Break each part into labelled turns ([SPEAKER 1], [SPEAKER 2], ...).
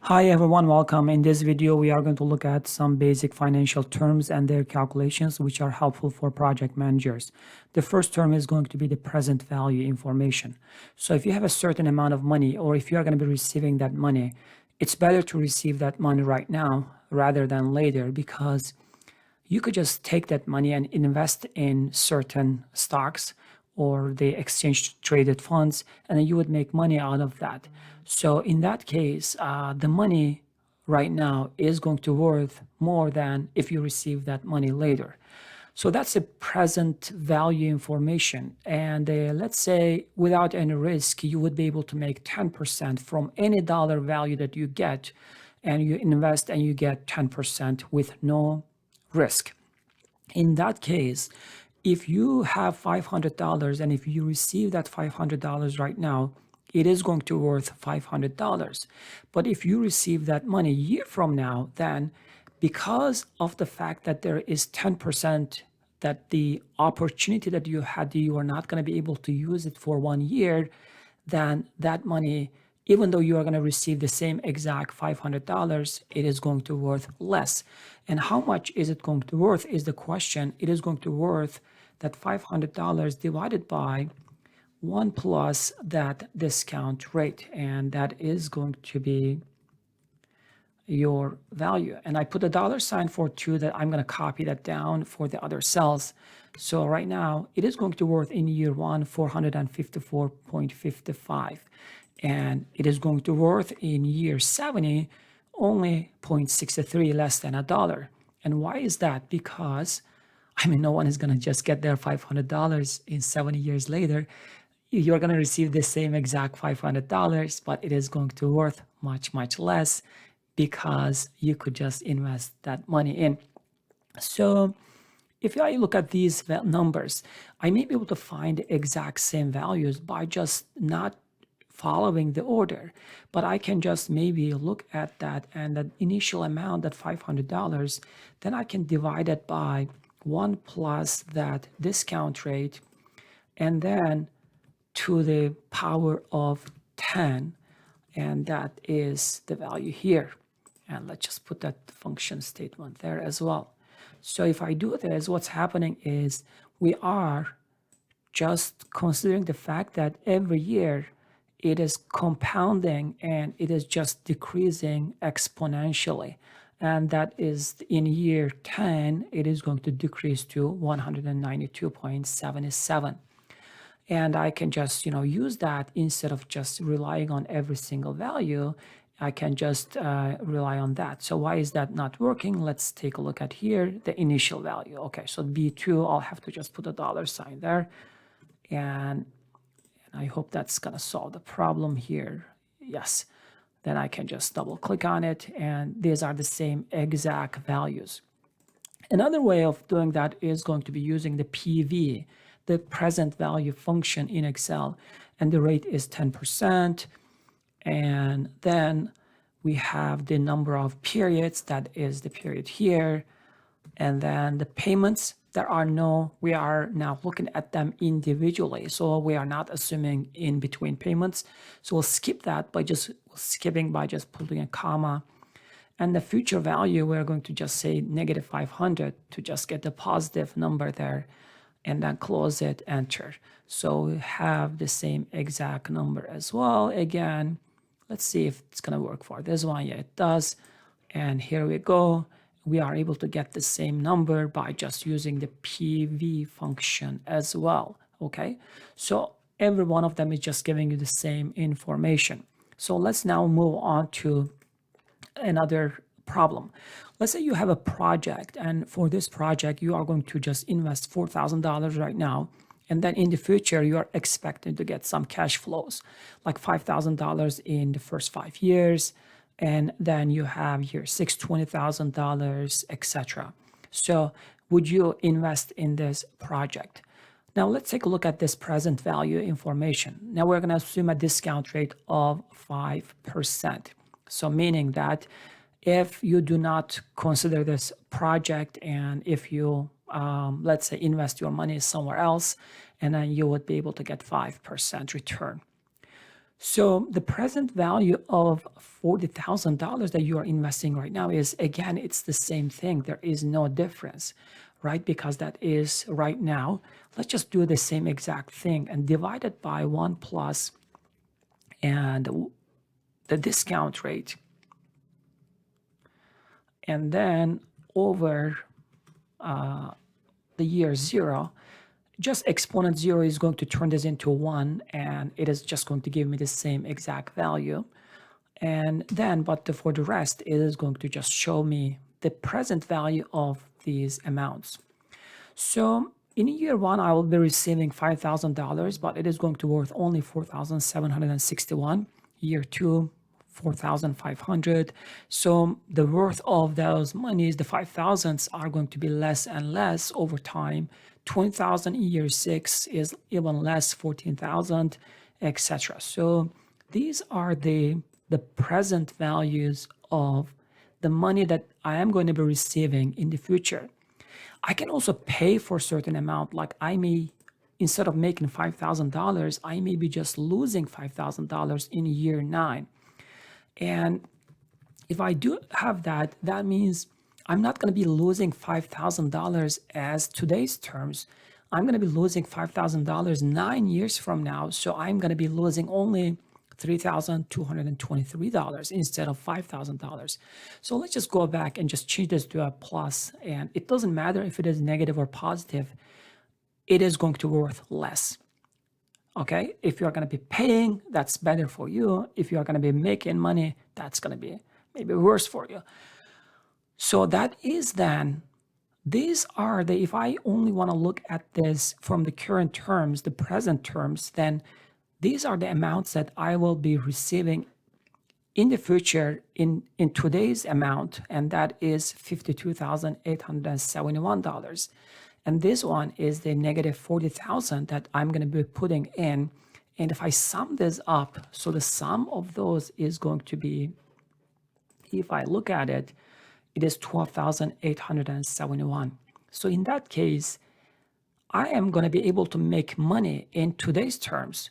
[SPEAKER 1] Hi everyone, welcome. In this video, we are going to look at some basic financial terms and their calculations, which are helpful for project managers. The first term is going to be the present value information. So if you have a certain amount of money, or if you are going to be receiving that money, it's better to receive that money right now rather than later, because you could just take that money and invest in certain stocks or the exchange traded funds, and then you would make money out of that. So in that case, the money right now is going to worth more than if you receive that money later. So that's a present value information. And let's say without any risk, you would be able to make 10% from any dollar value that you get, and you invest and you get 10% with no risk. In that case, if you have $500 and if you receive that $500 right now, it is going to worth $500. But if you receive that money a year from now, then because of the fact that there is 10% that the opportunity that you had, you are not going to be able to use it for 1 year, then that money, even though you are going to receive the same exact $500, it is going to worth less. And how much is it going to worth is the question. It is going to worth that $500 divided by 1 plus that discount rate, and that is going to be your value. And I put a dollar sign for 2 that I'm going to copy that down for the other cells. So right now it is going to worth in year 1 454.55, and it is going to worth in year 70 only 0.63, less than $1. And why is that? Because no one is going to just get their $500 in 70 years later. You're going to receive the same exact $500, but it is going to worth much, much less because you could just invest that money in. So if I look at these numbers, I may be able to find the exact same values by just not following the order, but I can just maybe look at that and that initial amount, that $500, then I can divide it by 1 plus that discount rate, and then to the power of 10, and that is the value here. And let's just put that function statement there as well. So if I do this, what's happening is we are just considering the fact that every year it is compounding and it is just decreasing exponentially. And that is in year 10, it is going to decrease to 192.77. And I can just, use that instead of just relying on every single value. I can just rely on that. So why is that not working? Let's take a look at here, the initial value. Okay, so B2, I'll have to just put a dollar sign there. And I hope that's going to solve the problem here. Yes. Then I can just double click on it, and these are the same exact values. Another way of doing that is going to be using the PV, the present value function in Excel, and the rate is 10%. And then we have the number of periods, that is the period here. And then the payments, we are now looking at them individually. So we are not assuming in between payments. So we'll skip that by just putting a comma. And the future value, we're going to just say negative 500 to just get the positive number there, and then close it, enter. So we have the same exact number as well. Again, let's see if it's going to work for this one. Yeah, it does. And here we go. We are able to get the same number by just using the PV function as well. Okay, so every one of them is just giving you the same information. So let's now move on to another problem. Let's say you have a project, and for this project, you are going to just invest $4,000 right now. And then in the future, you are expecting to get some cash flows, like $5,000 in the first 5 years. And then you have year 6, $20,000, etc. So would you invest in this project? Now let's take a look at this present value information. Now we're going to assume a discount rate of 5%. So meaning that if you do not consider this project, and if you, let's say, invest your money somewhere else, and then you would be able to get 5% return. So the present value of $40,000 that you are investing right now is, again, it's the same thing. There is no difference, right? Because that is right now. Let's just do the same exact thing and divide it by 1 plus and the discount rate. And then over the year 0, just exponent 0 is going to turn this into 1, and it is just going to give me the same exact value. And then, but for the rest, it is going to just show me the present value of these amounts. So in year 1, I will be receiving $5,000, but it is going to worth only $4,761. Year 2, 4,500. So the worth of those monies, the 5,000s, are going to be less and less over time. 20,000 in year 6 is even less, 14,000, etc. So these are the present values of the money that I am going to be receiving in the future. I can also pay for a certain amount, like I may, instead of making $5,000, I may be just losing $5,000 in year 9. And if I do have that, that means I'm not going to be losing $5,000 as today's terms. I'm going to be losing $5,000 9 years from now. So I'm going to be losing only $3,223 instead of $5,000. So let's just go back and just change this to a plus. And it doesn't matter if it is negative or positive, it is going to be worth less. Okay, if you're going to be paying, that's better for you. If you're going to be making money, that's going to be maybe worse for you. So that is then, these are the, if I only want to look at this from the current terms, the present terms, then these are the amounts that I will be receiving in the future in today's amount, and that is $52,871. And this one is the negative 40,000 that I'm going to be putting in. And if I sum this up, so the sum of those is going to be, if I look at it, it is 12,871. So in that case, I am going to be able to make money in today's terms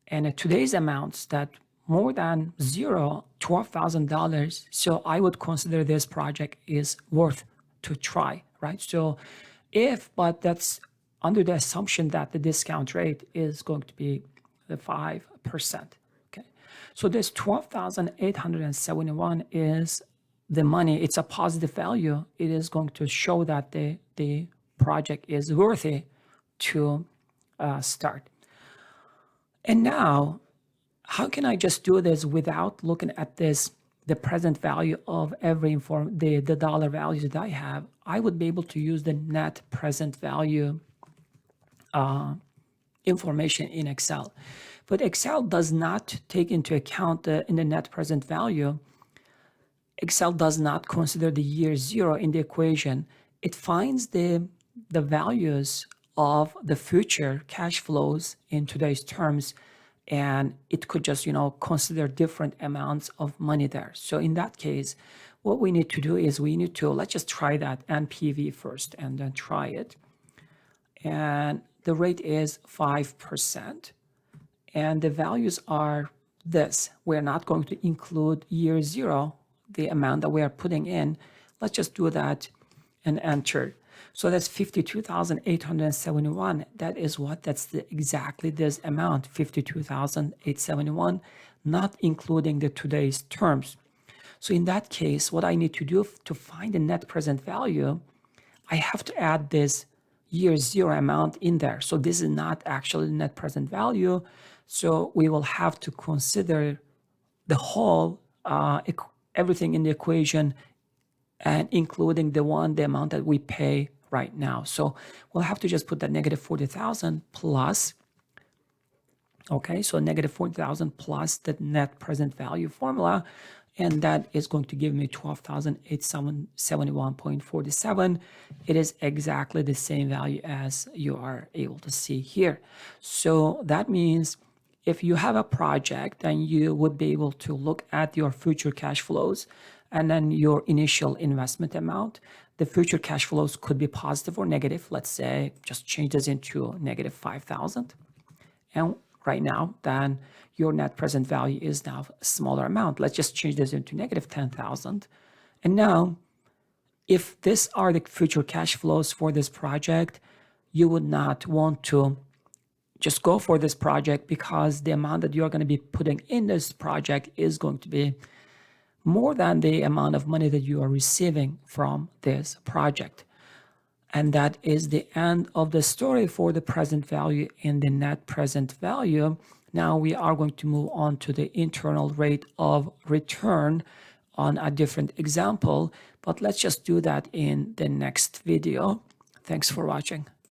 [SPEAKER 1] and at today's amounts that more than zero, $12,000. So I would consider this project is worth to try, right? So but that's under the assumption that the discount rate is going to be the 5%. Okay, so this 12,871 is the money. It's a positive value. It is going to show that the project is worthy to start. And now, how can I just do this without looking at this, the present value of every the dollar values that I have? I would be able to use the net present value information in Excel. But Excel does not take into account in the net present value. Excel does not consider the year 0 in the equation. It finds the values of the future cash flows in today's terms, and it could just, consider different amounts of money there. So in that case, what we need to do is let's just try that NPV first and then try it. And the rate is 5%. And the values are this. We're not going to include year 0, the amount that we are putting in. Let's just do that and enter. So that's 52,871. That is what? That's exactly this amount, 52,871, not including the today's terms. So in that case, what I need to do to find the net present value, I have to add this year 0 amount in there. So this is not actually the net present value. So we will have to consider the whole, everything in the equation, and including the amount that we pay right now. So we'll have to just put that negative 40,000 plus, okay, so negative 40,000 plus the net present value formula, and that is going to give me 12,871.47. It is exactly the same value as you are able to see here. So that means if you have a project, then you would be able to look at your future cash flows and then your initial investment amount. The future cash flows could be positive or negative. Let's say just change this into negative 5,000. And right now, then your net present value is now a smaller amount. Let's just change this into negative 10,000. And now, if these are the future cash flows for this project, you would not want to just go for this project, because the amount that you're going to be putting in this project is going to be more than the amount of money that you are receiving from this project. And that is the end of the story for the present value and the net present value. Now we are going to move on to the internal rate of return on a different example, but let's just do that in the next video. Thanks for watching.